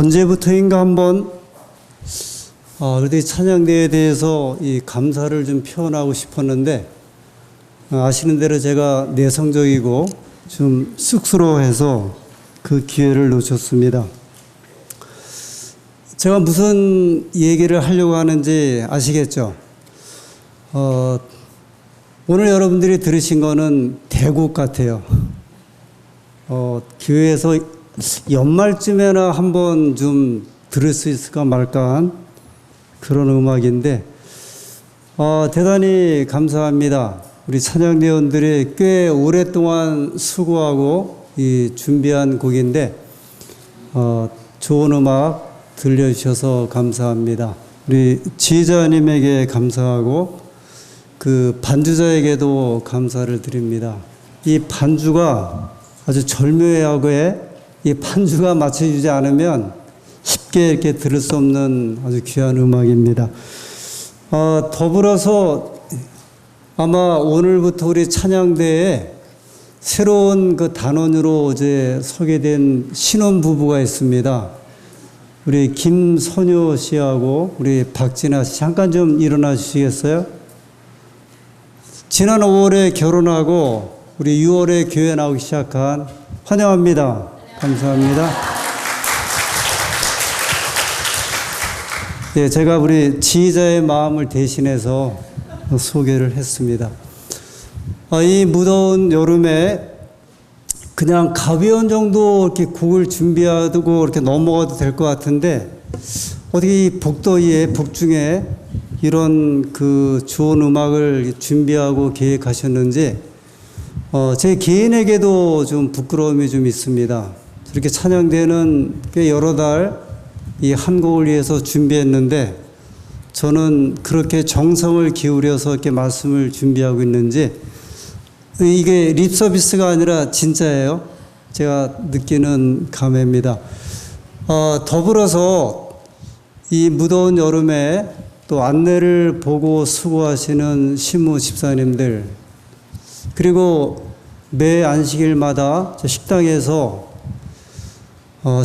언제부터인가 한번 그래도 이 찬양대에 대해서 이 감사를 좀 표현하고 싶었는데, 아시는 대로 제가 내성적이고 좀 쑥스러워해서 그 기회를 놓쳤습니다. 제가 무슨 얘기를 하려고 하는지 아시겠죠? 오늘 여러분들이 들으신 거는 대곡 같아요. 교회에서 연말쯤에나 한번 좀 들을 수 있을까 말까 한 그런 음악인데, 대단히 감사합니다. 우리 찬양대원들이 꽤 오랫동안 수고하고 준비한 곡인데, 좋은 음악 들려주셔서 감사합니다. 우리 지휘자님에게 감사하고 그 반주자에게도 감사를 드립니다. 이 반주가 아주 절묘하게 이 반주가 맞춰주지 않으면 쉽게 이렇게 들을 수 없는 아주 귀한 음악입니다. 더불어서 아마 오늘부터 우리 찬양대에 새로운 그 단원으로 어제 소개된 신혼부부가 있습니다. 우리 김선효 씨하고 우리 박진아 씨, 잠깐 좀 일어나 주시겠어요? 지난 5월에 결혼하고 우리 6월에 교회 나오기 시작한, 환영합니다. 감사합니다. 예, 제가 우리 지휘자의 마음을 대신해서 소개를 했습니다. 이 무더운 여름에 그냥 가벼운 정도 이렇게 곡을 준비하고 이렇게 넘어가도 될 것 같은데, 어떻게 이 복더위에, 복중에 이런 그 좋은 음악을 준비하고 계획하셨는지, 제 개인에게도 좀 부끄러움이 좀 있습니다. 이렇게 찬양대는 꽤 여러 달 이 한 곡을 위해서 준비했는데, 저는 그렇게 정성을 기울여서 이렇게 말씀을 준비하고 있는지, 이게 립 서비스가 아니라 진짜예요. 제가 느끼는 감회입니다. 더불어서 이 무더운 여름에 또 안내를 보고 수고하시는 신무 집사님들, 그리고 매 안식일마다 식당에서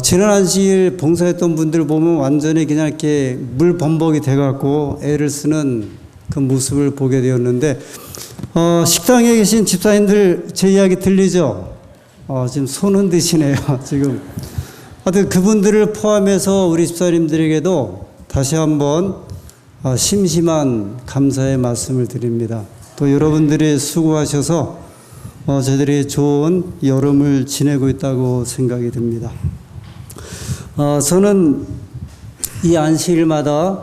지난 안식일 봉사했던 분들 보면 완전히 그냥 이렇게 물 범벅이 돼갖고 애를 쓰는 그 모습을 보게 되었는데, 식당에 계신 집사님들 제 이야기 들리죠? 지금 손 흔드시네요. 지금. 하여튼 그분들을 포함해서 우리 집사님들에게도 다시 한번 심심한 감사의 말씀을 드립니다. 또 여러분들이 수고하셔서 저희들이 좋은 여름을 지내고 있다고 생각이 듭니다. 저는 이 안식일마다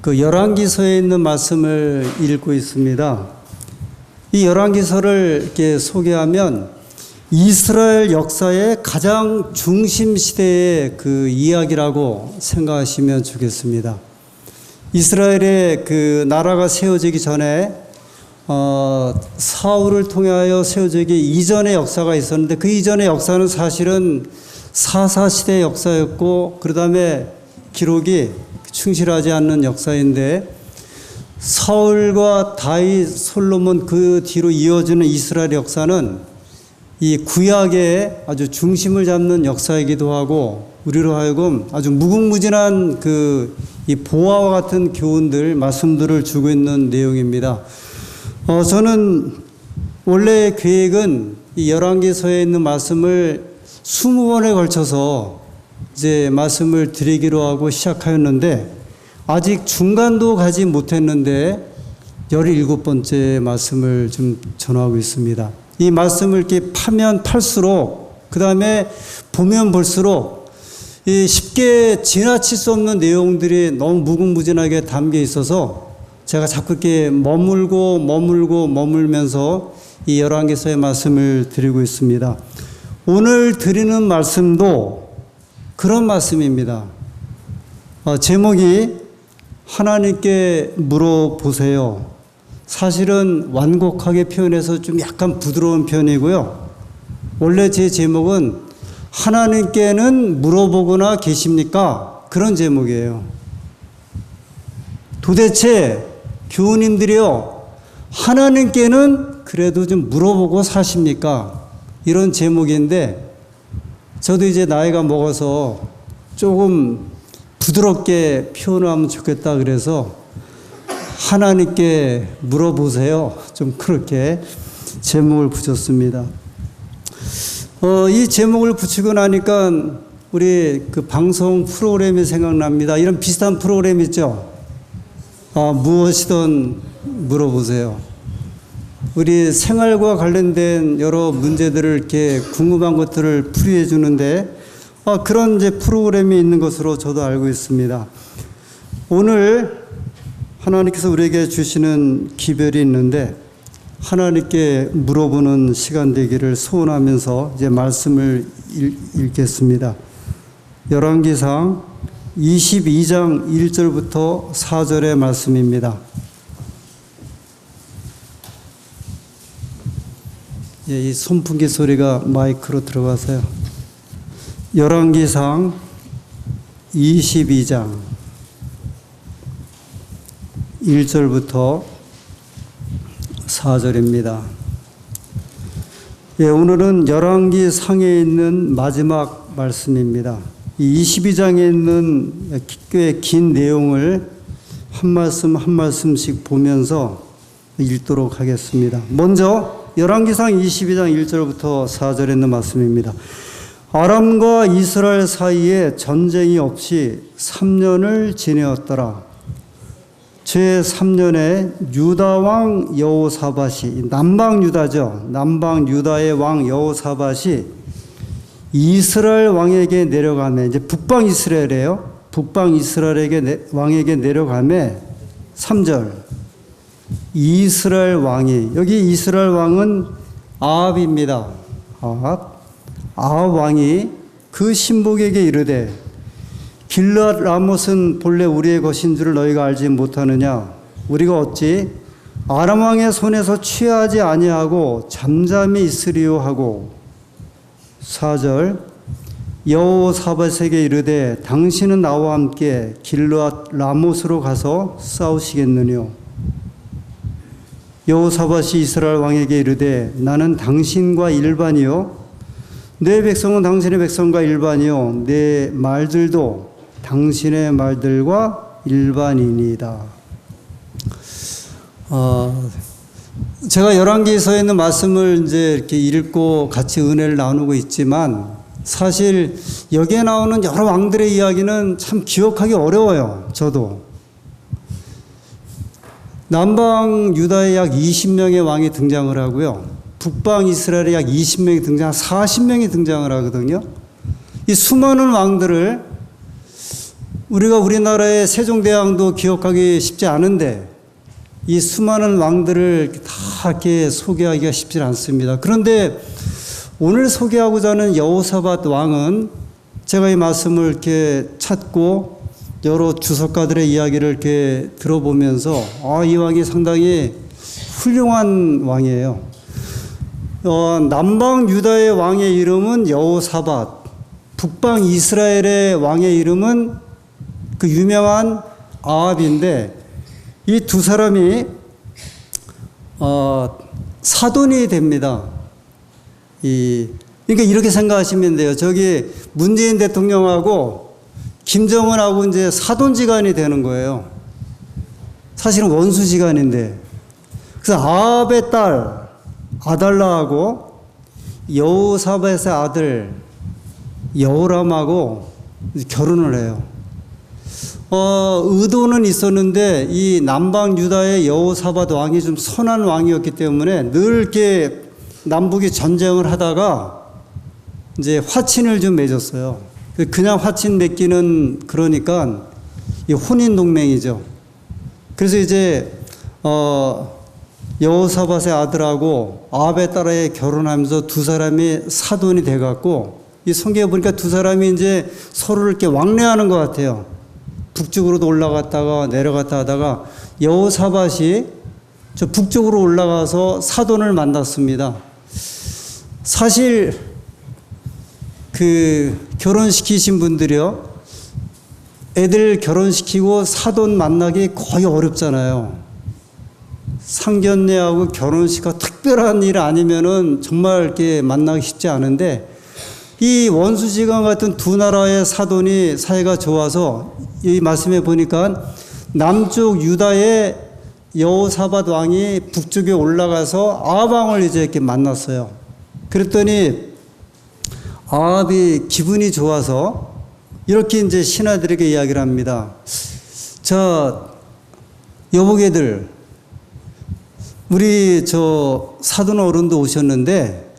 그 열왕기서에 있는 말씀을 읽고 있습니다. 이 열왕기서를 이렇게 소개하면 이스라엘 역사의 가장 중심 시대의 그 이야기라고 생각하시면 좋겠습니다. 이스라엘의 그 나라가 세워지기 전에 사울을 통하여 세워지기 이전의 역사가 있었는데, 그 이전의 역사는 사실은 사사시대의 역사였고, 그 다음에 기록이 충실하지 않는 역사인데, 사울과 다윗, 솔로몬 그 뒤로 이어지는 이스라엘 역사는 이 구약의 아주 중심을 잡는 역사이기도 하고, 우리로 하여금 아주 무궁무진한 이 보화와 같은 교훈들, 말씀들을 주고 있는 내용입니다. 저는 원래 계획은 이 열왕기서에 있는 말씀을 20번에 걸쳐서 이제 말씀을 드리기로 하고 시작하였는데, 아직 중간도 가지 못했는데 17번째 말씀을 좀 전하고 있습니다. 이 말씀을 이렇게 파면 팔수록, 그 다음에 보면 볼수록 이 쉽게 지나칠 수 없는 내용들이 너무 무궁무진하게 담겨 있어서 제가 자꾸 이렇게 머물면서 이 열왕기서의 말씀을 드리고 있습니다. 오늘 드리는 말씀도 그런 말씀입니다. 제목이 하나님께 물어보세요. 사실은 완곡하게 표현해서 좀 약간 부드러운 편이고요. 원래 제 제목은 하나님께는 물어보거나 계십니까? 그런 제목이에요. 도대체 교우님들이요, 하나님께는 그래도 좀 물어보고 사십니까? 이런 제목인데, 저도 이제 나이가 먹어서 조금 부드럽게 표현하면 좋겠다 그래서 하나님께 물어보세요. 좀 그렇게 제목을 붙였습니다. 이 제목을 붙이고 나니까 우리 그 방송 프로그램이 생각납니다. 이런 비슷한 프로그램 있죠? 무엇이든 물어보세요. 우리 생활과 관련된 여러 문제들을 이렇게 궁금한 것들을 풀이해 주는데 그런 이제 프로그램이 있는 것으로 저도 알고 있습니다. 오늘 하나님께서 우리에게 주시는 기별이 있는데 하나님께 물어보는 시간 되기를 소원하면서 이제 말씀을 읽겠습니다. 열왕기상 22장 1절부터 4절의 말씀입니다. 이 선풍기 소리가 마이크로 들어가서요. 열왕기상 22장 1절부터 4절입니다. 오늘은 열왕기상에 있는 마지막 말씀입니다. 이 22장에 있는 꽤 긴 내용을 한 말씀 한 말씀씩 보면서 읽도록 하겠습니다. 먼저 열왕기상 22장 1절부터 4절에 있는 말씀입니다. 아람과 이스라엘 사이에 전쟁이 없이 3년을 지내었더라. 제3년에 유다 왕 여호사밧이, 남방 유다죠. 남방 유다의 왕 여호사밧이 이스라엘 왕에게 내려가매, 이제 북방 이스라엘이에요. 북방 이스라엘에게 왕에게 내려가매 3절. 이스라엘 왕이, 여기 이스라엘 왕은 아합입니다. 아합 왕이 그 신복에게 이르되 길르앗 라못은 본래 우리의 것인 줄을 너희가 알지 못하느냐? 우리가 어찌 아람 왕의 손에서 취하지 아니하고 잠잠히 있으리요 하고 4절 여호사밧에게 이르되 당신은 나와 함께 길르앗 라못으로 가서 싸우시겠느뇨? 여호사밧이 이스라엘 왕에게 이르되 나는 당신과 일반이요 내 백성은 당신의 백성과 일반이요 내 말들도 당신의 말들과 일반이니이다. 제가 열왕기서에 있는 말씀을 이제 이렇게 읽고 같이 은혜를 나누고 있지만 사실 여기에 나오는 여러 왕들의 이야기는 참 기억하기 어려워요. 저도. 남방 유다에 약 20명의 왕이 등장을 하고요. 북방 이스라엘에 약 20명이 등장, 40명이 등장을 하거든요. 이 수많은 왕들을 우리가 우리나라의 세종대왕도 기억하기 쉽지 않은데 이 수많은 왕들을 다 이렇게 소개하기가 쉽지 않습니다. 그런데 오늘 소개하고자 하는 여호사밧 왕은 제가 이 말씀을 이렇게 찾고 여러 주석가들의 이야기를 이렇게 들어보면서 이 왕이 상당히 훌륭한 왕이에요. 남방 유다의 왕의 이름은 여호사밧, 북방 이스라엘의 왕의 이름은 그 유명한 아합인데 이 두 사람이 사돈이 됩니다. 그러니까 이렇게 생각하시면 돼요. 저기 문재인 대통령하고 김정은하고 이제 사돈지간이 되는 거예요. 사실은 원수지간인데. 그래서 아합의 딸 아달라하고 여호사밧의 아들 여호람하고 결혼을 해요. 의도는 있었는데 이 남방 유다의 여호사밧 왕이 좀 선한 왕이었기 때문에 늘 이렇게 남북이 전쟁을 하다가 이제 화친을 좀 맺었어요. 그냥 화친 맺기는 그러니까 이 혼인 동맹이죠. 그래서 이제 여호사밧의 아들하고 아합의 딸에 결혼하면서 두 사람이 사돈이 돼갖고 이 성경에 보니까 두 사람이 이제 서로를 이렇게 왕래하는 것 같아요. 북쪽으로도 올라갔다가 내려갔다 하다가 여호사밧이 저 북쪽으로 올라가서 사돈을 만났습니다. 사실 그 결혼시키신 분들이요, 애들 결혼시키고 사돈 만나기 거의 어렵잖아요. 상견례하고 결혼식과 특별한 일 아니면은 정말 이렇게 만나기 쉽지 않은데 이 원수지간 같은 두 나라의 사돈이 사이가 좋아서 이 말씀에 보니까 남쪽 유다의 여호사밧 왕이 북쪽에 올라가서 아합 왕을 이제 이렇게 만났어요. 그랬더니 아합이 기분이 좋아서 이렇게 이제 신하들에게 이야기를 합니다. 자, 여보게들, 우리 저 사돈 어른도 오셨는데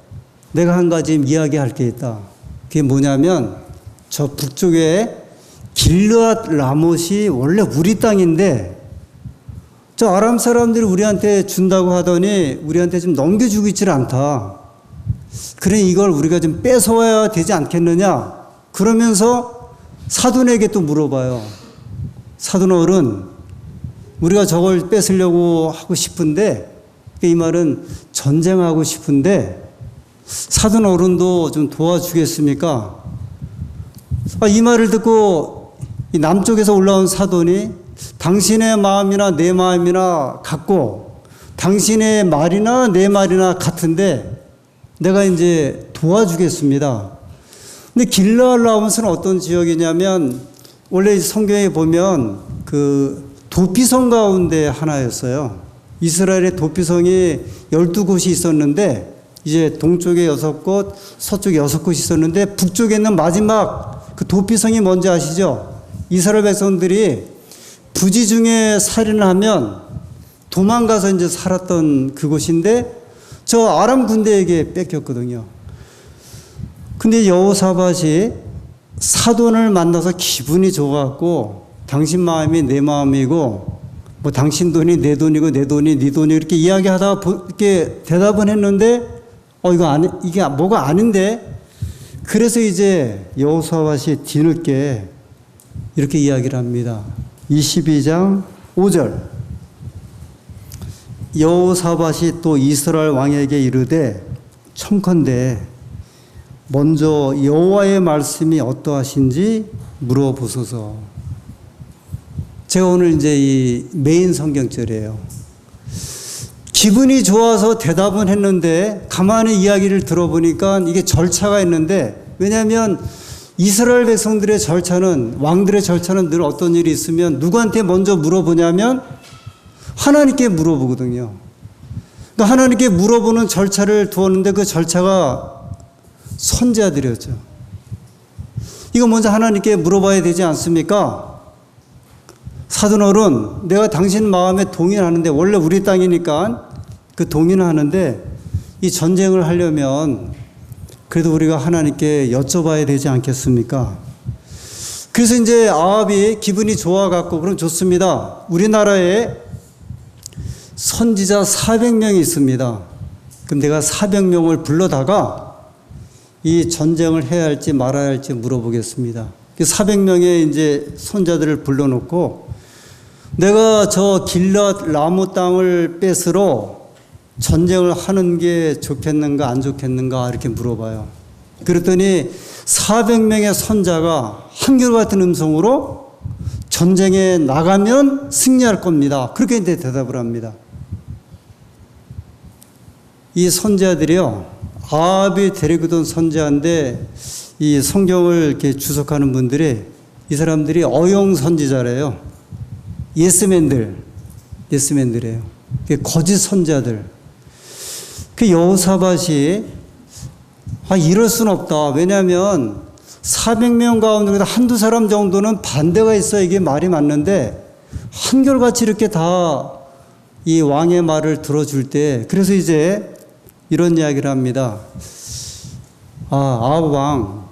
내가 한 가지 이야기할 게 있다. 그게 뭐냐면 저 북쪽에 길르앗 라못이 원래 우리 땅인데 저 아람 사람들이 우리한테 준다고 하더니 우리한테 좀 넘겨주고 있질 않다. 그래 이걸 우리가 좀 뺏어와야 되지 않겠느냐. 그러면서 사돈에게 또 물어봐요. 사돈 어른, 우리가 저걸 뺏으려고 하고 싶은데, 이 말은 전쟁하고 싶은데 사돈 어른도 좀 도와주겠습니까? 이 말을 듣고 이 남쪽에서 올라온 사돈이 당신의 마음이나 내 마음이나 같고 당신의 말이나 내 말이나 같은데 내가 이제 도와주겠습니다. 근데 길르앗 라못은 어떤 지역이냐면 원래 성경에 보면 그 도피성 가운데 하나였어요. 이스라엘의 도피성이 12곳이 있었는데 이제 동쪽에 6곳, 서쪽에 6곳이 있었는데 북쪽에 있는 마지막 그 도피성이 뭔지 아시죠? 이스라엘 백성들이 부지 중에 살인을 하면 도망가서 이제 살았던 그곳인데 저 아람 군대에게 뺏겼거든요. 근데 여호사밧이 사돈을 만나서 기분이 좋아갖고 당신 마음이 내 마음이고 뭐 당신 돈이 내 돈이고 내 돈이 네 돈이 이렇게 이야기하다가 이렇게 대답은 했는데 이게 뭐가 아닌데 그래서 이제 여호사밧이 뒤늦게 이렇게 이야기를 합니다. 22장 5절 여호사밧이 또 이스라엘 왕에게 이르되 청컨대 먼저 여호와의 말씀이 어떠하신지 물어보소서. 제가 오늘 이제 이 메인 성경절이에요. 기분이 좋아서 대답은 했는데 가만히 이야기를 들어보니까 이게 절차가 있는데 왜냐하면 이스라엘 백성들의 절차는 왕들의 절차는 늘 어떤 일이 있으면 누구한테 먼저 물어보냐면 하나님께 물어보거든요. 그러니까 하나님께 물어보는 절차를 두었는데 그 절차가 선지자들이었죠. 이거 먼저 하나님께 물어봐야 되지 않습니까? 사돈 어른, 내가 당신 마음에 동의하는데 원래 우리 땅이니까 그 동의는 하는데 이 전쟁을 하려면 그래도 우리가 하나님께 여쭤봐야 되지 않겠습니까? 그래서 이제 아합이 기분이 좋아갖고 그럼 좋습니다. 우리나라에 선지자 400명이 있습니다. 그럼 내가 400명을 불러다가 이 전쟁을 해야 할지 말아야 할지 물어보겠습니다. 400명의 이제 선자들을 불러놓고 내가 저 길르앗 라못 땅을 뺏으러 전쟁을 하는 게 좋겠는가 안 좋겠는가 이렇게 물어봐요. 그랬더니 400명의 선자가 한결같은 음성으로 전쟁에 나가면 승리할 겁니다. 그렇게 이제 대답을 합니다. 이 선자들이요, 아합이 데리고 온 선지자인데 이 성경을 이렇게 주석하는 분들이 이 사람들이 어용 선지자래요. 예스맨들이에요. 거짓 선지자들. 그 여호사밧이 이럴 수는 없다. 왜냐하면 400명 가운데 한두 사람 정도는 반대가 있어 이게 말이 맞는데 한결같이 이렇게 다 이 왕의 말을 들어줄 때 그래서 이제 이런 이야기를 합니다. 아합 왕,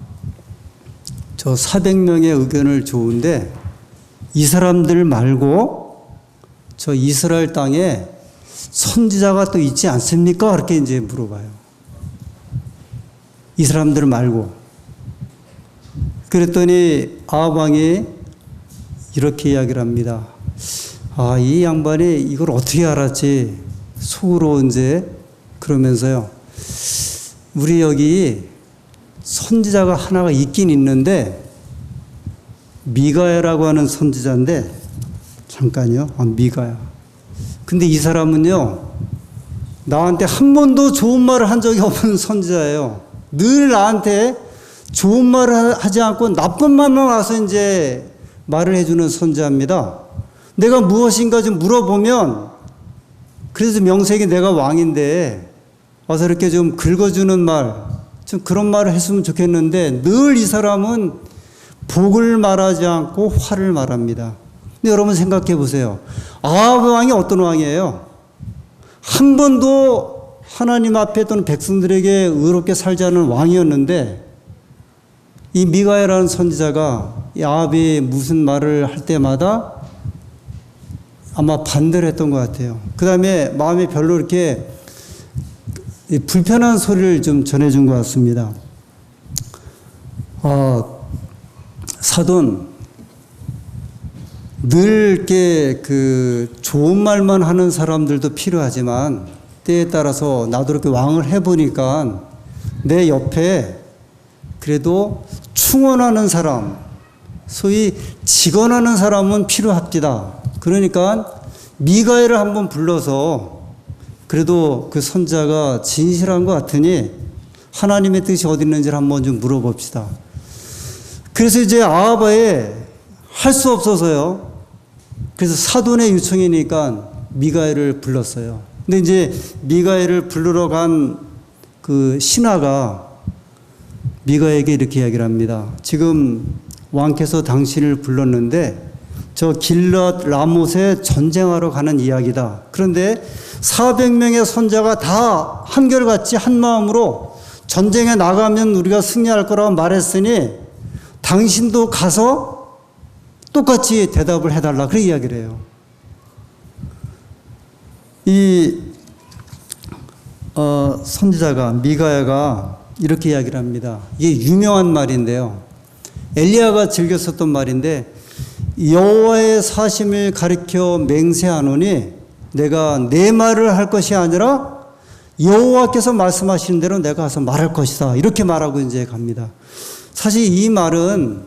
저 400명의 의견을 좋은데 이 사람들 말고 저 이스라엘 땅에 선지자가 또 있지 않습니까? 그렇게 이제 물어봐요. 이 사람들 말고. 그랬더니 아합 왕이 이렇게 이야기를 합니다. 이 양반이 이걸 어떻게 알았지? 속으로 이제 그러면서요. 우리 여기 선지자가 하나가 있긴 있는데 미가야라고 하는 선지자인데 잠깐요. 미가야. 근데 이 사람은요. 나한테 한 번도 좋은 말을 한 적이 없는 선지자예요. 늘 나한테 좋은 말을 하지 않고 나쁜 말만 와서 이제 말을 해주는 선지자입니다. 내가 무엇인가 좀 물어보면, 그래서 명색이 내가 왕인데 와서 이렇게 좀 긁어주는 말, 좀 그런 말을 했으면 좋겠는데 늘 이 사람은 복을 말하지 않고 화를 말합니다. 근데 여러분 생각해 보세요. 아합 왕이 어떤 왕이에요? 한 번도 하나님 앞에 또는 백성들에게 의롭게 살자는 왕이었는데, 이 미가야라는 선지자가 이 아합이 무슨 말을 할 때마다 아마 반대를 했던 것 같아요. 그 다음에 마음이 별로 이렇게 불편한 소리를 좀 전해준 것 같습니다. 사돈, 늘 이렇게 그 좋은 말만 하는 사람들도 필요하지만 때에 따라서 나도 이렇게 왕을 해보니까 내 옆에 그래도 충원하는 사람, 소위 직언하는 사람은 필요합니다. 그러니까 미가야를 한번 불러서 그래도 그 선자가 진실한 것 같으니 하나님의 뜻이 어디 있는지를 한번 좀 물어봅시다. 그래서 이제 아하바에 할 수 없어서요. 그래서 사돈의 요청이니까 미가야를 불렀어요. 근데 이제 미가야를 부르러 간 그 신하가 미가야에게 이렇게 이야기를 합니다. 지금 왕께서 당신을 불렀는데 저 길랏 라못에 전쟁하러 가는 이야기다. 그런데 400명의 선자가 다 한결같이 한 마음으로 전쟁에 나가면 우리가 승리할 거라고 말했으니 당신도 가서 똑같이 대답을 해달라. 그렇게 이야기를 해요. 이 선지자가 미가야가 이렇게 이야기를 합니다. 이게 유명한 말인데요. 엘리야가 즐겨 썼던 말인데, 여호와의 사심을 가리켜 맹세하노니 내가 내 말을 할 것이 아니라 여호와께서 말씀하시는 대로 내가 가서 말할 것이다. 이렇게 말하고 이제 갑니다. 사실 이 말은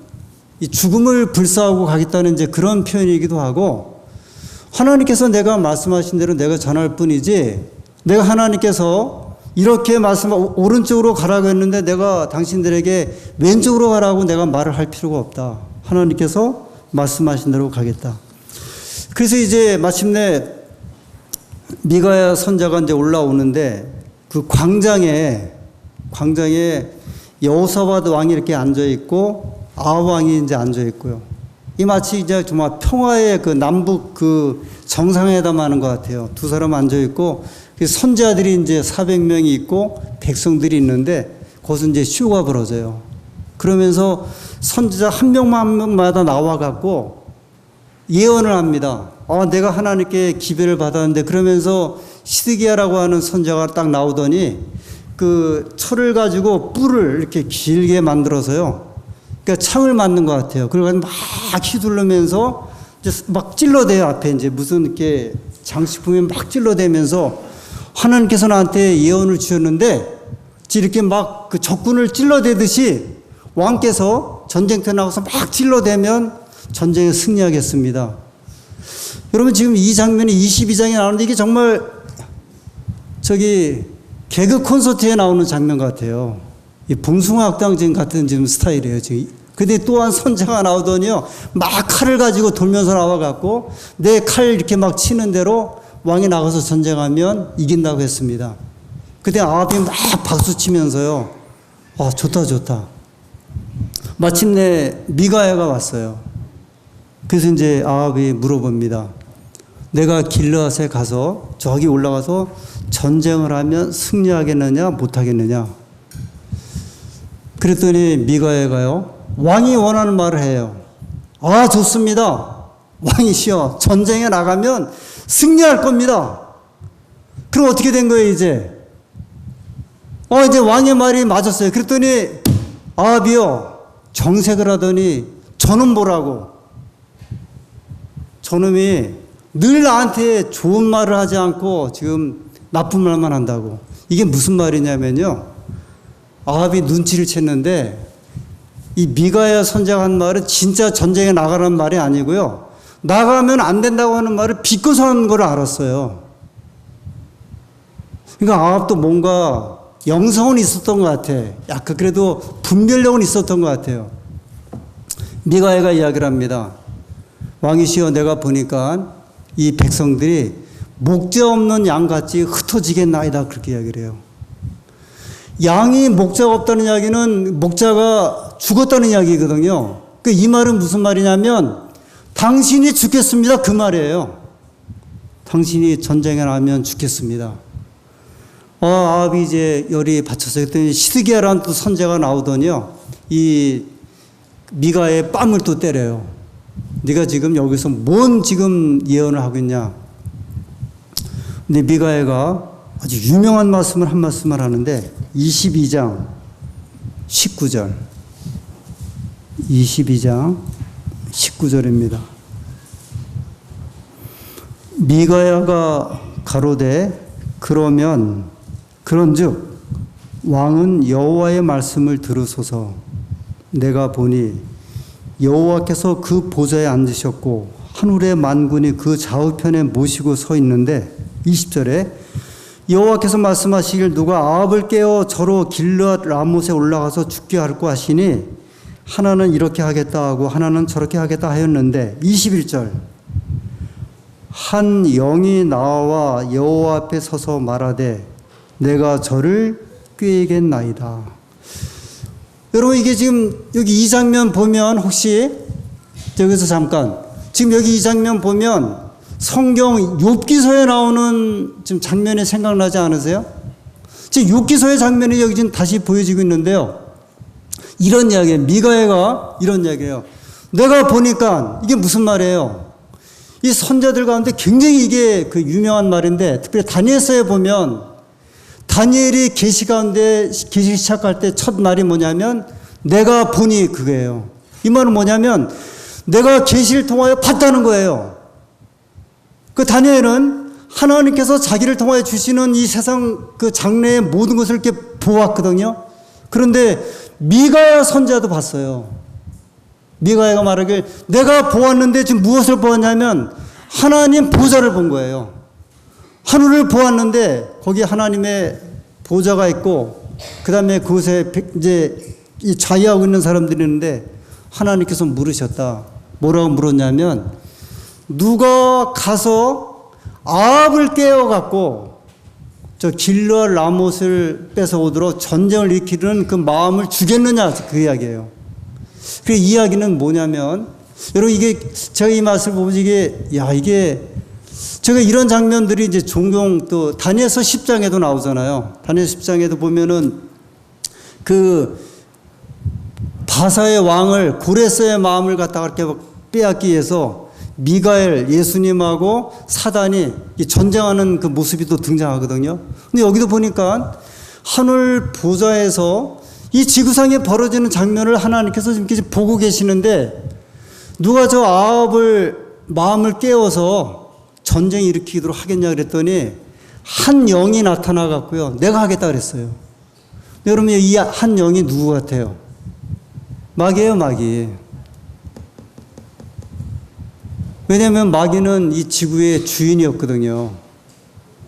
이 죽음을 불사하고 가겠다는 이제 그런 표현이기도 하고, 하나님께서 내가 말씀하신 대로 내가 전할 뿐이지, 내가 하나님께서 이렇게 오른쪽으로 가라고 했는데 내가 당신들에게 왼쪽으로 가라고 내가 말을 할 필요가 없다. 하나님께서 말씀하신 대로 가겠다. 그래서 이제 마침내 미가야 선자가 이제 올라오는데 그 광장에 여호사밧 왕이 이렇게 앉아 있고 아합 왕이 이제 앉아 있고요. 이 마치 이제 정말 평화의 그 남북 그 정상회담 하는 것 같아요. 두 사람 앉아 있고 선자들이 이제 400명이 있고 백성들이 있는데 거기서 이제 쇼가 벌어져요. 그러면서 선지자 한 명만 한 명마다 나와갖고 예언을 합니다. 내가 하나님께 기별을 받았는데, 그러면서 시드기야라고 하는 선자가 딱 나오더니 그 철을 가지고 뿔을 이렇게 길게 만들어서요. 그러니까 창을 맞는 것 같아요. 그래서 막 휘두르면서 이제 막 찔러대요. 앞에 이제 무슨 이렇게 장식품이 막 찔러대면서 하나님께서 나한테 예언을 주셨는데 이렇게 막 그 적군을 찔러대듯이 왕께서 전쟁터에 나가서 막 찔러대면 전쟁에 승리하겠습니다. 여러분 지금 이 장면이 22장에 나오는데 이게 정말 개그 콘서트에 나오는 장면 같아요. 이 봉숭아학당 지금 같은 지금 스타일이에요, 지금. 근데 또한 선자가 나오더니요, 막 칼을 가지고 돌면서 나와갖고 내 칼 이렇게 막 치는 대로 왕이 나가서 전쟁하면 이긴다고 했습니다. 그때 아합이 막 박수 치면서요, 좋다. 마침내 미가야가 왔어요. 그래서 이제 아합이 물어봅니다. 내가 길르앗에 가서 저기 올라가서 전쟁을 하면 승리하겠느냐 못하겠느냐. 그랬더니 미가야가요, 왕이 원하는 말을 해요. 좋습니다. 왕이시여, 전쟁에 나가면 승리할 겁니다. 그럼 어떻게 된 거예요, 이제? 이제 왕의 말이 맞았어요. 그랬더니 아합이요, 정색을 하더니 저놈 뭐라고? 저놈이 늘 나한테 좋은 말을 하지 않고 지금 나쁜 말만 한다고. 이게 무슨 말이냐면요, 아합이 눈치를 챘는데 이 미가야 선자가 한 말은 진짜 전쟁에 나가라는 말이 아니고요, 나가면 안 된다고 하는 말을 비꼬서 하는 걸 알았어요. 그러니까 아합도 뭔가 영성은 있었던 것 같아. 약간 그래도 분별력은 있었던 것 같아요. 미가야가 이야기를 합니다. 왕이시여 내가 보니까 이 백성들이 목자 없는 양같이 흩어지겠나이다 그렇게 이야기를 해요. 양이 목자가 없다는 이야기는 목자가 죽었다는 이야기거든요. 이 말은 무슨 말이냐면 당신이 죽겠습니다 그 말이에요. 당신이 전쟁에 나면 죽겠습니다. 아합이 이제 열이 받쳐서 했더니 시드기야라는 또 선제가 나오더니요. 이 미가의 뺨을 또 때려요. 네가 지금 여기서 뭔 지금 예언을 하고 있냐. 근데 미가야가 아주 유명한 말씀을 한 말씀을 하는데 22장 19절 22장 19절입니다. 미가야가 가로되 그런즉 왕은 여호와의 말씀을 들으소서. 내가 보니 여호와께서 그 보좌에 앉으셨고 하늘의 만군이 그 좌우편에 모시고 서 있는데 20절에 여호와께서 말씀하시길 누가 아합을 깨어 저로 길르앗 라못에 올라가서 죽게 할까 하시니 하나는 이렇게 하겠다 하고 하나는 저렇게 하겠다 하였는데 21절 한 영이 나와 여호와 앞에 서서 말하되 내가 저를 꾀겠나이다. 여러분 이게 지금 여기 이 장면 보면 혹시 여기서 잠깐 지금 여기 이 장면 보면 성경 욥기서에 나오는 지금 장면이 생각나지 않으세요? 지금 욥기서의 장면이 여기 지금 다시 보여지고 있는데요. 이런 이야기예요. 미가야가 이런 이야기예요. 내가 보니까 이게 무슨 말이에요? 이 선자들 가운데 굉장히 이게 그 유명한 말인데 특별히 다니엘서에 보면 다니엘이 계시 가운데 계시 시작할 때 첫 말이 뭐냐면 내가 보니 그거예요. 이 말은 뭐냐면 내가 계시를 통하여 봤다는 거예요. 그 다니엘은 하나님께서 자기를 통하여 주시는 이 세상 그 장래의 모든 것을 이렇게 보았거든요. 그런데 미가야 선자도 봤어요. 미가야가 말하길 내가 보았는데 지금 무엇을 보았냐면 하나님 보좌를 본 거예요. 하늘을 보았는데 거기 하나님의 보좌가 있고 그 다음에 그곳에 이제 이 좌의하고 있는 사람들이 있는데 하나님께서 물으셨다. 뭐라고 물었냐면 누가 가서 아합을 깨워갖고 저 길르앗 라못을 뺏어오도록 전쟁을 일으키는 그 마음을 주겠느냐 그 이야기예요. 그 이야기는 뭐냐면 여러분 이게 제가 이 말씀을 보면 이게 제가 이런 장면들이 이제 종종 또 다니엘서 10장에도 나오잖아요. 다니엘 10장에도 보면은 그 바사의 왕을 고레스의 마음을 갖다가 이렇게 빼앗기 위해서 미가엘 예수님하고 사단이 전쟁하는 그 모습이 또 등장하거든요. 근데 여기도 보니까 하늘 보좌에서 이 지구상에 벌어지는 장면을 하나님께서 지금 보고 계시는데 누가 저 아합을 마음을 깨워서 전쟁 일으키도록 하겠냐 그랬더니 한 영이 나타나 갖고요. 내가 하겠다 그랬어요. 여러분 이 한 영이 누구 같아요? 마귀예요, 마귀. 왜냐하면 마귀는 이 지구의 주인이었거든요.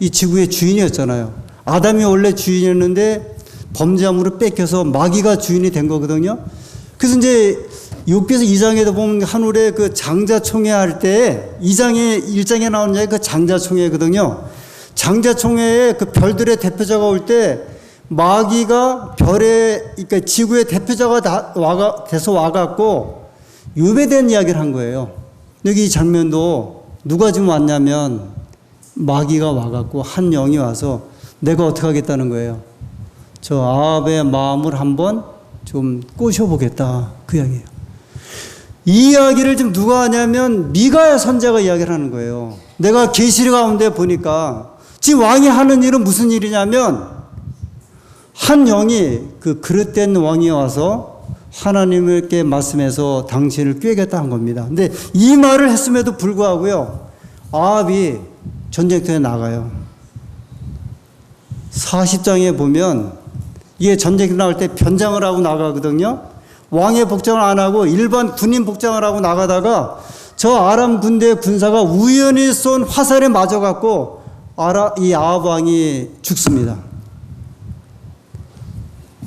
이 지구의 주인이었잖아요. 아담이 원래 주인이었는데 범죄함으로 뺏겨서 마귀가 주인이 된 거거든요. 그래서 이제 욥기서 2장에도 보면 하늘에 그 장자총회 할 때 1장에 나오는 이야기 그 장자총회거든요. 장자총회에 그 별들의 대표자가 올 때 마귀가 그러니까 지구의 대표자가 돼서 와갖고 욥에 대한 이야기를 한 거예요. 여기 이 장면도 누가 지금 왔냐면 마귀가 와갖고 한 영이 와서 내가 어떻게 하겠다는 거예요. 저 아합의 마음을 한번 좀 꼬셔보겠다 그 이야기예요. 이 이야기를 지금 누가 하냐면 미가야 선자가 이야기를 하는 거예요. 내가 계시록 가운데 보니까 지금 왕이 하는 일은 무슨 일이냐면 한 영이 그 그릇된 왕이 와서 하나님께 말씀해서 당신을 꾀겠다 한 겁니다. 근데 이 말을 했음에도 불구하고요. 아합이 전쟁터에 나가요. 40장에 보면 이게 전쟁 나갈 때 변장을 하고 나가거든요. 왕의 복장을 안 하고 일반 군인 복장을 하고 나가다가 저 아람 군대의 군사가 우연히 쏜 화살에 맞아갖고 이 아합 왕이 죽습니다.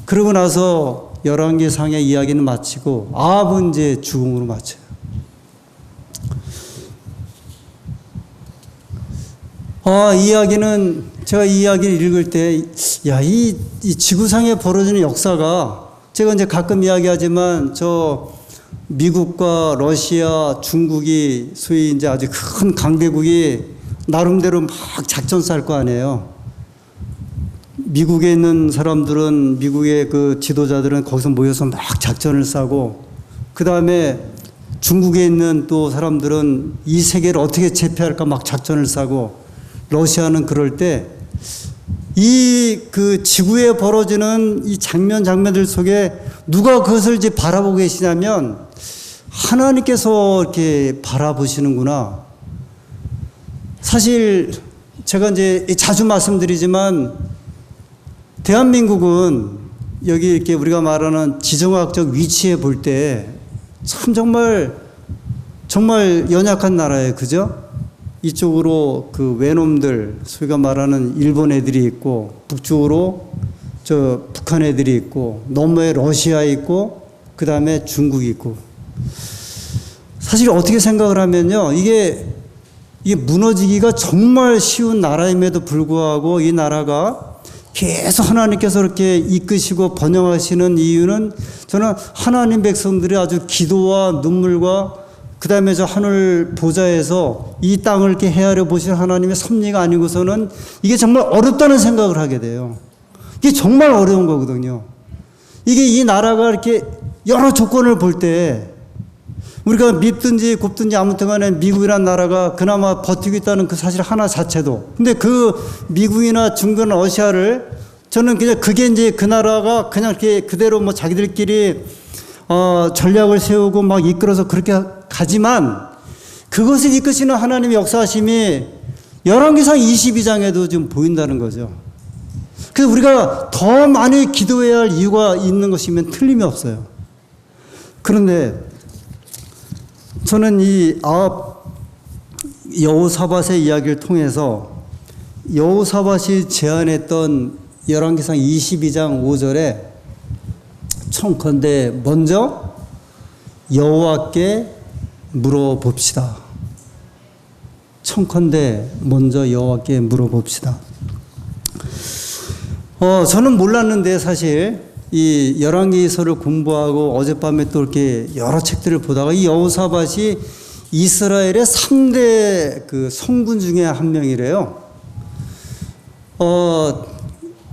그러고 나서 열왕기상의 이야기는 마치고 아합은 이제 죽음으로 마쳐요. 이야기는 제가 이 이야기를 읽을 때, 야, 이 지구상에 벌어지는 역사가 제가 이제 가끔 이야기하지만 저 미국과 러시아, 중국이 소위 이제 아주 큰 강대국이 나름대로 막 작전 쌀 거 아니에요. 미국에 있는 사람들은 미국의 그 지도자들은 거기서 모여서 막 작전을 짜고 그 다음에 중국에 있는 또 사람들은 이 세계를 어떻게 제패할까 막 작전을 짜고 러시아는 그럴 때 이 그 지구에 벌어지는 이 장면들 속에 누가 그것을 이제 바라보고 계시냐면 하나님께서 이렇게 바라보시는구나. 사실 제가 이제 자주 말씀드리지만 대한민국은 여기 이렇게 우리가 말하는 지정학적 위치에 볼 때 참 정말 연약한 나라예요. 그죠? 이쪽으로 그 외놈들, 소위가 말하는 일본 애들이 있고, 북쪽으로 저 북한 애들이 있고, 너머에 러시아 있고, 그 다음에 중국이 있고. 사실 어떻게 생각을 하면요. 이게 무너지기가 정말 쉬운 나라임에도 불구하고 이 나라가 계속 하나님께서 이렇게 이끄시고 번영하시는 이유는 저는 하나님 백성들이 아주 기도와 눈물과 그 다음에 저 하늘 보좌에서 이 땅을 이렇게 헤아려 보실 하나님의 섭리가 아니고서는 이게 정말 어렵다는 생각을 하게 돼요. 이게 정말 어려운 거거든요. 이게 이 나라가 이렇게 여러 조건을 볼 때 우리가 밉든지 곱든지 아무튼 간에 미국이라는 나라가 그나마 버티고 있다는 그 사실 하나 자체도. 근데 그 미국이나 중국이나 러시아를 저는 그냥 그게 이제 그 나라가 그냥 이렇게 그대로 뭐 자기들끼리 전략을 세우고 막 이끌어서 그렇게 가지만 그것을 이끄시는 하나님의 역사하심이 열왕기상 22장에도 좀 보인다는 거죠. 그래서 우리가 더 많이 기도해야 할 이유가 있는 것이면 틀림이 없어요. 그런데 저는 이 여호사밧의 이야기를 통해서 여호사밧이 제안했던 열왕기상 22장 5절에 청컨대 먼저 여호와께 물어봅시다. 청컨대 먼저 여호와께 물어봅시다. 저는 몰랐는데 사실 이 열왕기서를 공부하고 어젯밤에 또 이렇게 여러 책들을 보다가 이 여호사밧이 이스라엘의 3대 그 성군 중에 한 명이래요.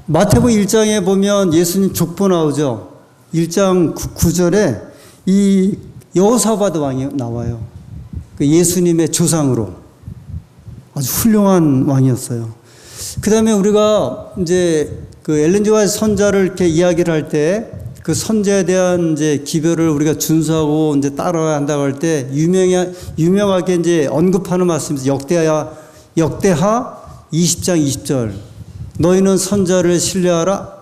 마태복음 1장에 보면 예수님 족보 나오죠. 1장 9절에 이 여호사밧 왕이 나와요. 그 예수님의 조상으로 아주 훌륭한 왕이었어요. 그 다음에 우리가 이제 그 엘렌 지 화이트 선자를 이렇게 이야기를 할 때 그 선자에 대한 이제 기별을 우리가 준수하고 이제 따라야 한다고 할 때 유명하게 이제 언급하는 말씀이 역대하 20장 20절. 너희는 선자를 신뢰하라.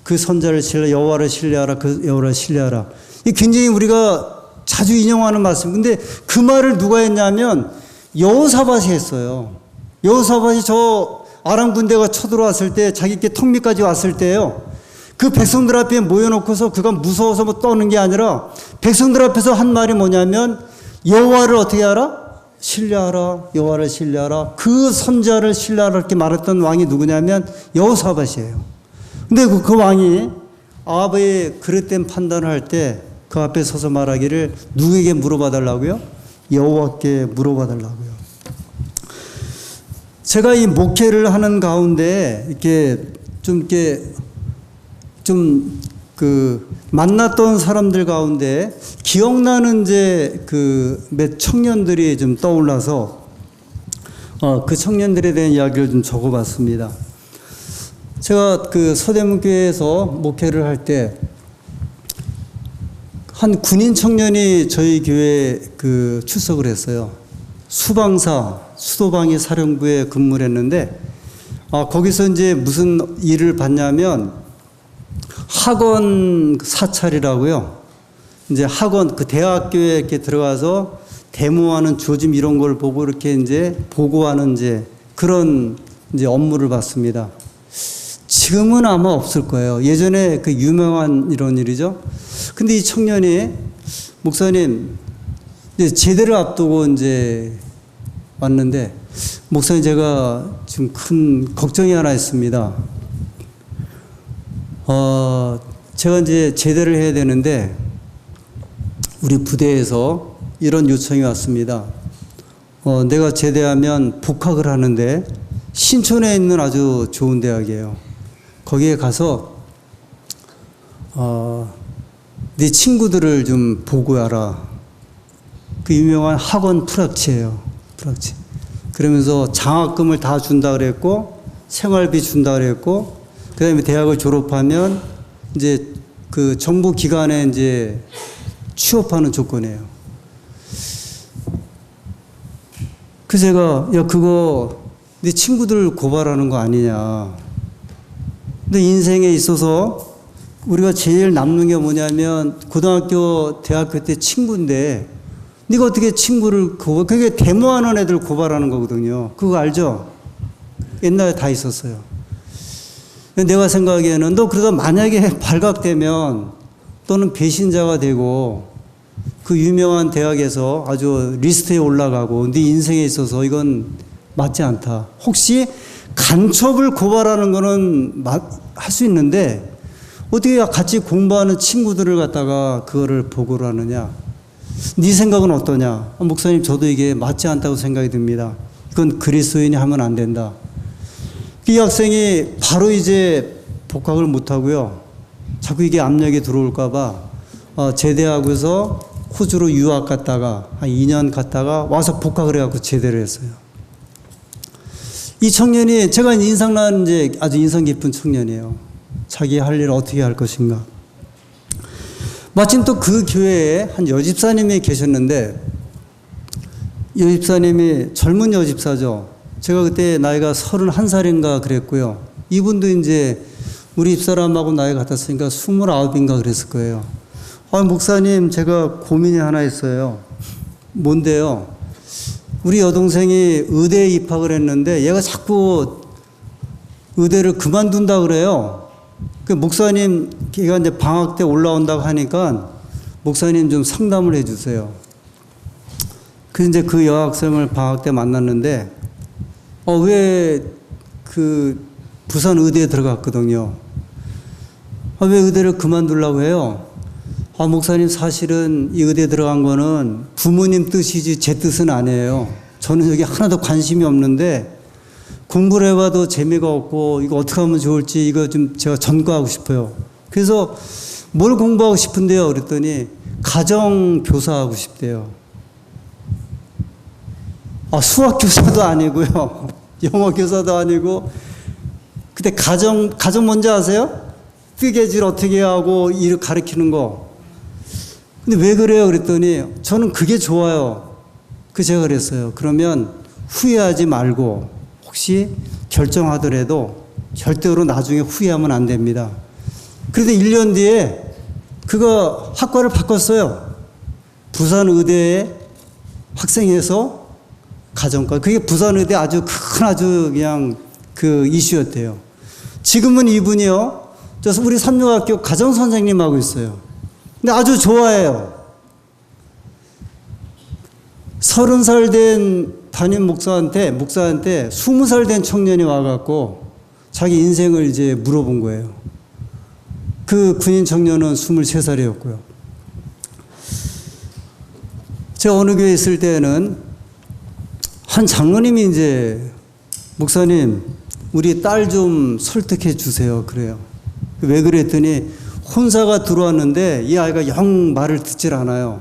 그 선자를 여호와를 신뢰하라. 그 여호와를 신뢰하라. 이 굉장히 우리가 자주 인용하는 말씀. 근데 그 말을 누가 했냐면 여호사밧이 했어요. 여호사밧이 저 아람 군대가 쳐들어왔을 때 자기께 턱밑까지 왔을 때요. 그 백성들 앞에 모여놓고서 그가 무서워서 뭐 떠는 게 아니라 백성들 앞에서 한 말이 뭐냐면 여호와를 어떻게 하라? 신뢰하라. 여호와를 신뢰하라. 그 선자를 신뢰하라 이렇게 말했던 왕이 누구냐면 여호사밧이에요. 근데 그 왕이 아합의 그릇된 판단을 할 때 그 앞에 서서 말하기를 누구에게 물어봐 달라고요? 여호와께 물어봐 달라고요. 제가 이 목회를 하는 가운데 이렇게 만났던 사람들 가운데 기억나는 이제 몇 청년들이 좀 떠올라서 그 청년들에 대한 이야기를 좀 적어봤습니다. 제가 그 서대문교회에서 목회를 할 때 한 군인 청년이 저희 교회에 출석을 했어요. 수방사, 수도방위 사령부에 근무를 했는데, 거기서 이제 무슨 일을 봤냐면, 학원 사찰이라고요. 이제 학원, 그 대학교에 이렇게 들어가서 데모하는 조짐 이런 걸 보고 이렇게 이제 보고하는 이제 그런 이제 업무를 받습니다. 지금은 아마 없을 거예요. 예전에 그 유명한 이런 일이죠. 근데 이 청년이 목사님 이제 제대를 앞두고 이제 왔는데 목사님, 제가 지금 큰 걱정이 하나 있습니다. 제가 이제 제대를 해야 되는데, 우리 부대에서 이런 요청이 왔습니다. 내가 제대하면 복학을 하는데, 신촌에 있는 아주 좋은 대학이에요. 거기에 가서, 네 친구들을 좀 보고 와라. 그 유명한 학원 프락치예요. 프락치. 그러면서 장학금을 다 준다 그랬고, 생활비 준다 그랬고, 그 다음에 대학을 졸업하면 이제 그 정부 기관에 이제 취업하는 조건이에요. 그 제가, 야, 그거 네 친구들 고발하는 거 아니냐. 근데 인생에 있어서 우리가 제일 남는 게 뭐냐면 고등학교, 대학교 때 친구인데 네가 어떻게 친구를 그게 데모하는 애들 고발하는 거거든요. 그거 알죠? 옛날에 다 있었어요. 내가 생각하기에는 너 그러다 만약에 발각되면 또는 배신자가 되고 그 유명한 대학에서 아주 리스트에 올라가고 네 인생에 있어서 이건 맞지 않다. 혹시 간첩을 고발하는 거는 할 수 있는데 어떻게 같이 공부하는 친구들을 갖다가 그거를 보고를 하느냐. 네 생각은 어떠냐. 목사님, 저도 이게 맞지 않다고 생각이 듭니다. 이건 그리스도인이 하면 안 된다. 이 학생이 바로 이제 복학을 못하고요. 자꾸 이게 압력이 들어올까봐 제대하고서 호주로 유학 갔다가 한 2년 갔다가 와서 복학을 해갖고 제대를 했어요. 이 청년이 제가 인상난 이제 아주 인상 깊은 청년이에요. 자기 할 일을 어떻게 할 것인가. 마침 또 그 교회에 한 여집사님이 계셨는데 여집사님이 젊은 여집사죠. 제가 그때 나이가 31살인가 그랬고요. 이분도 이제 우리 집사람하고 나이 같았으니까 29인가 그랬을 거예요. 목사님, 제가 고민이 하나 있어요. 뭔데요? 우리 여동생이 의대에 입학을 했는데 얘가 자꾸 의대를 그만둔다 그래요. 그 목사님, 걔가 이제 방학 때 올라온다고 하니까 목사님 좀 상담을 해 주세요. 그래서 이제 그 여학생을 방학 때 만났는데 왜 그 부산 의대에 들어갔거든요. 왜 의대를 그만두려고 해요? 목사님, 사실은 이 의대에 들어간 거는 부모님 뜻이지 제 뜻은 아니에요. 저는 여기 하나도 관심이 없는데 공부를 해봐도 재미가 없고 이거 어떻게 하면 좋을지 이거 좀 제가 전과하고 싶어요. 그래서 뭘 공부하고 싶은데요? 그랬더니 가정교사하고 싶대요. 수학교사도 아니고요. 영어교사도 아니고. 근데 가정 뭔지 아세요? 뜨개질 어떻게 하고 일 가르치는 거. 근데 왜 그래요? 그랬더니 저는 그게 좋아요. 제가 그랬어요. 그러면 후회하지 말고 혹시 결정하더라도 절대로 나중에 후회하면 안 됩니다. 그런데 1년 뒤에 그거 학과를 바꿨어요. 부산의대에 학생에서 가정과. 그게 부산의대 아주 큰 아주 그냥 그 이슈였대요. 지금은 이분이요. 우리 삼육학교 가정선생님 하고 있어요. 근데 아주 좋아해요. 30살 된 담임 목사한테 20살 된 청년이 와갖고 자기 인생을 이제 물어본 거예요. 그 군인 청년은 23살이었고요. 제가 어느 교회에 있을 때는 한 장로님이 이제 목사님, 우리 딸 좀 설득해 주세요. 그래요. 왜 그랬더니 혼사가 들어왔는데 이 아이가 영 말을 듣질 않아요.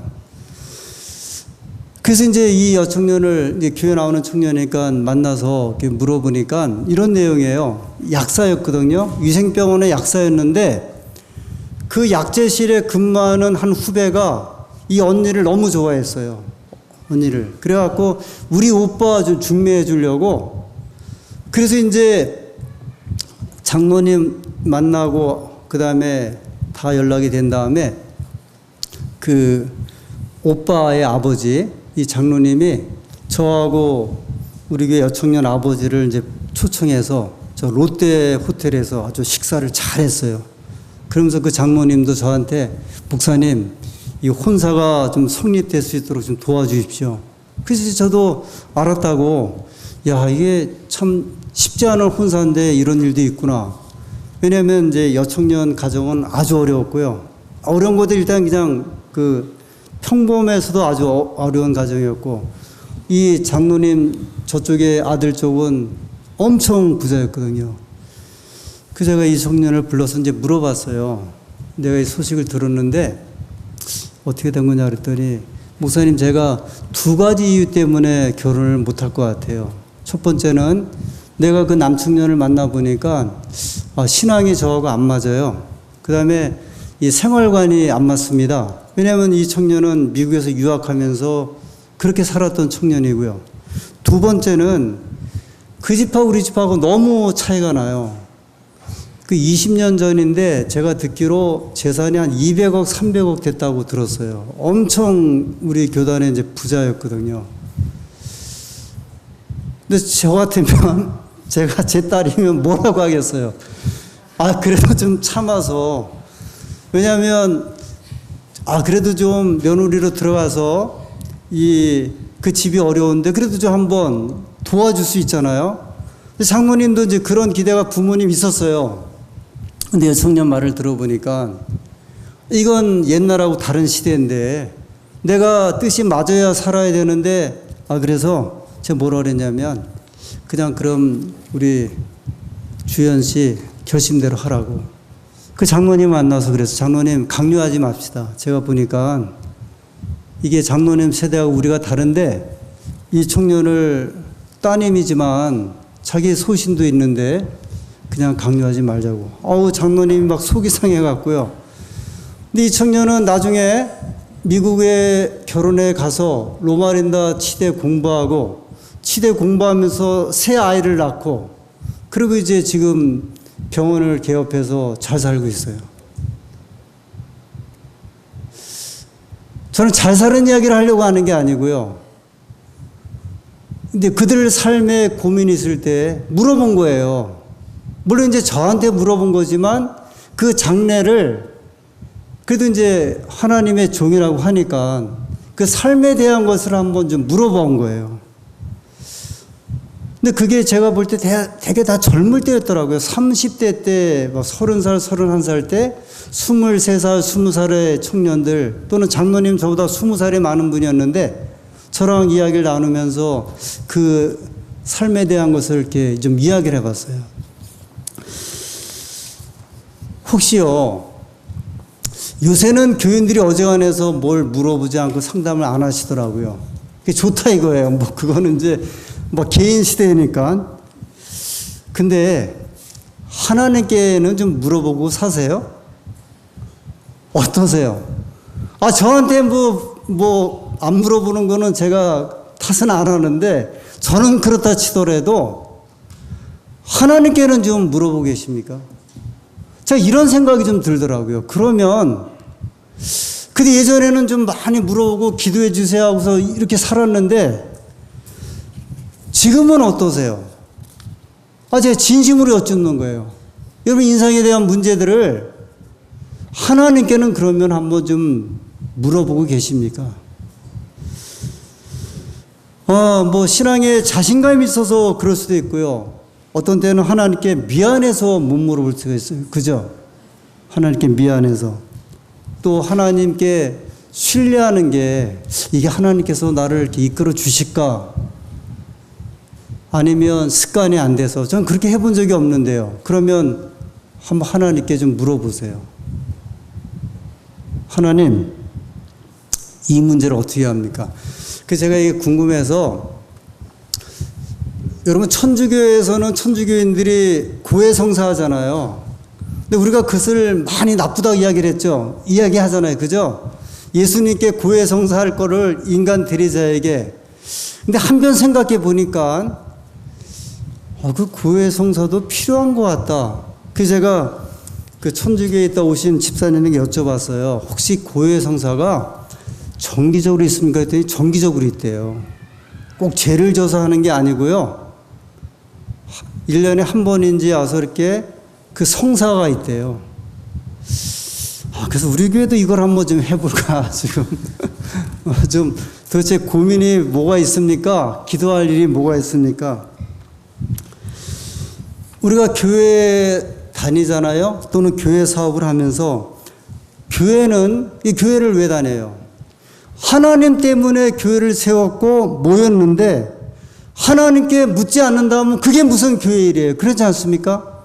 그래서 이제 이 여청년을 이제 교회 나오는 청년이니까 만나서 이렇게 물어보니까 이런 내용이에요. 약사였거든요. 위생병원의 약사였는데 그 약재실에 근무하는 한 후배가 이 언니를 너무 좋아했어요. 언니를. 그래갖고 우리 오빠 좀 중매해 주려고. 그래서 이제 장모님 만나고 그 다음에 다 연락이 된 다음에 그 오빠의 아버지, 이 장로님이 저하고 우리 교회 여청년 아버지를 이제 초청해서 저 롯데 호텔에서 아주 식사를 잘 했어요. 그러면서 그 장모님도 저한테 목사님, 이 혼사가 좀 성립될 수 있도록 좀 도와주십시오. 그래서 저도 알았다고 야, 이게 참 쉽지 않은 혼사인데 이런 일도 있구나. 왜냐하면 이제 여청년 가정은 아주 어려웠고요. 어려운 것도 일단 그냥 그 평범해서도 아주 어려운 가정이었고, 이 장로님 저쪽의 아들 쪽은 엄청 부자였거든요. 그 제가 이 청년을 불러서 이제 물어봤어요. 내가 이 소식을 들었는데 어떻게 된 거냐 그랬더니, 목사님, 제가 두 가지 이유 때문에 결혼을 못할 것 같아요. 첫 번째는 내가 그 남청년을 만나보니까 신앙이 저하고 안 맞아요. 그 다음에 이 생활관이 안 맞습니다. 왜냐하면 이 청년은 미국에서 유학하면서 그렇게 살았던 청년이고요. 두 번째는 그 집하고 우리 집하고 너무 차이가 나요. 그 20년 전인데 제가 듣기로 재산이 한 200억, 300억 됐다고 들었어요. 엄청 우리 교단의 이제 부자였거든요. 근데 저 같으면 제가 제 딸이면 뭐라고 하겠어요? 그래도 좀 참아서. 왜냐하면 그래도 좀 며느리로 들어가서 그 집이 어려운데 그래도 좀 한번 도와줄 수 있잖아요. 장모님도 이제 그런 기대가 부모님 있었어요. 근데 여청년 말을 들어보니까 이건 옛날하고 다른 시대인데 내가 뜻이 맞아야 살아야 되는데, 그래서 제가 뭐라 그랬냐면, 그냥 그럼 우리 주연 씨 결심대로 하라고. 그 장로님 만나서 그래서, 장로님 강요하지 맙시다. 제가 보니까 이게 장로님 세대하고 우리가 다른데 이 청년을 따님이지만 자기 소신도 있는데 그냥 강요하지 말자고. 장로님이 막 속이 상해갖고요. 근데 이 청년은 나중에 미국에 결혼해 가서 로마린다 치대 공부하고, 치대 공부하면서 새 아이를 낳고, 그리고 이제 지금 병원을 개업해서 잘 살고 있어요. 저는 잘 사는 이야기를 하려고 하는 게 아니고요. 근데 그들 삶에 고민이 있을 때 물어본 거예요. 물론 이제 저한테 물어본 거지만 그 장래를 그래도 이제 하나님의 종이라고 하니까 그 삶에 대한 것을 한번 좀 물어본 거예요. 근데 그게 제가 볼 때 되게 다 젊을 때였더라고요. 30대 때, 막 30살, 31살 때, 23살, 20살의 청년들, 또는 장로님 저보다 20살이 많은 분이었는데, 저랑 이야기를 나누면서 그 삶에 대한 것을 이렇게 좀 이야기를 해봤어요. 혹시요, 요새는 교인들이 어지간해서 뭘 물어보지 않고 상담을 안 하시더라고요. 그게 좋다 이거예요. 그거는 이제 개인 시대니까. 근데 하나님께는 좀 물어보고 사세요? 어떠세요? 저한테 안 물어보는 거는 제가 탓은 안 하는데, 저는 그렇다 치더라도 하나님께는 좀 물어보고 계십니까? 제가 이런 생각이 좀 들더라고요. 그러면, 근데 예전에는 좀 많이 물어보고 기도해 주세요 하고서 이렇게 살았는데, 지금은 어떠세요? 제가 진심으로 여쭙는 거예요. 여러분, 인생에 대한 문제들을 하나님께는 그러면 한번 좀 물어보고 계십니까? 신앙에 자신감이 있어서 그럴 수도 있고요. 어떤 때는 하나님께 미안해서 못 물어볼 수가 있어요. 그죠? 하나님께 미안해서. 또 하나님께 신뢰하는 게, 이게 하나님께서 나를 이렇게 이끌어 주실까? 아니면 습관이 안 돼서. 저는 그렇게 해본 적이 없는데요. 그러면 한번 하나님께 좀 물어보세요. 하나님, 이 문제를 어떻게 합니까? 제가 이게 궁금해서, 여러분, 천주교에서는 천주교인들이 고해성사 하잖아요. 근데 우리가 그것을 많이 나쁘다고 이야기를 했죠. 이야기 하잖아요. 그죠? 예수님께 고해성사 할 거를 인간 대리자에게. 근데 한편 생각해 보니까, 그 고해성사도 필요한 것 같다. 그래서 제가 그 천주교에 있다 오신 집사님에게 여쭤봤어요. 혹시 고해성사가 정기적으로 있습니까? 했더니 정기적으로 있대요. 꼭 죄를 져서 하는 게 아니고요. 1년에 한 번인지 와서 이렇게 그 성사가 있대요. 그래서 우리 교회도 이걸 한번 좀 해볼까, 지금. 좀 도대체 고민이 뭐가 있습니까? 기도할 일이 뭐가 있습니까? 우리가 교회 다니잖아요. 또는 교회 사업을 하면서 교회는 이 교회를 왜 다녀요? 하나님 때문에 교회를 세웠고 모였는데 하나님께 묻지 않는다면 그게 무슨 교회 일이에요? 그렇지 않습니까?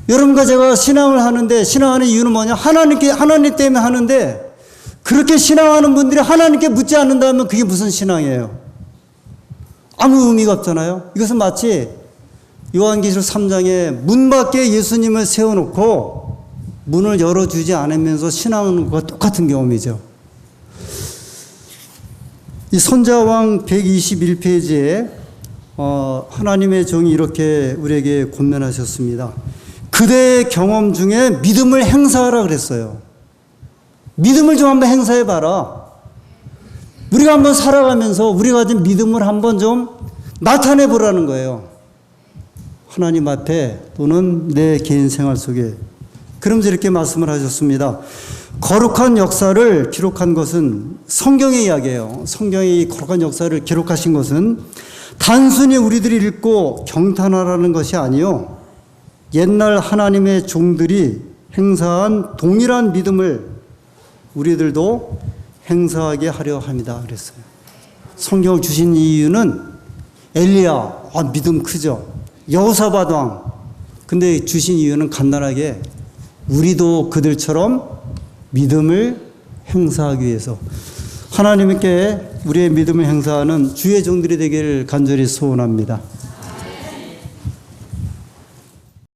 여러분과 제가 신앙을 하는데 신앙하는 이유는 뭐냐? 하나님 때문에 하는데 그렇게 신앙하는 분들이 하나님께 묻지 않는다면 그게 무슨 신앙이에요? 아무 의미가 없잖아요. 이것은 마치 요한계시록 3장에 문 밖에 예수님을 세워놓고 문을 열어주지 않으면서 신앙하는 것과 똑같은 경험이죠. 이 선자왕 121페이지에 하나님의 종이 이렇게 우리에게 권면하셨습니다. 그대의 경험 중에 믿음을 행사하라 그랬어요. 믿음을 좀 한번 행사해봐라. 우리가 한번 살아가면서 우리가 가진 믿음을 한번 좀 나타내보라는 거예요. 하나님 앞에 또는 내 개인 생활 속에. 그러면서 이렇게 말씀을 하셨습니다. 거룩한 역사를 기록한 것은 성경의 이야기예요. 성경의 이 거룩한 역사를 기록하신 것은 단순히 우리들이 읽고 경탄하라는 것이 아니요, 옛날 하나님의 종들이 행사한 동일한 믿음을 우리들도 행사하게 하려 합니다. 그랬어요. 성경을 주신 이유는 엘리야, 믿음 크죠. 여호사밧 왕. 근데 주신 이유는 간단하게 우리도 그들처럼 믿음을 행사하기 위해서, 하나님께 우리의 믿음을 행사하는 주의 종들이 되기를 간절히 소원합니다.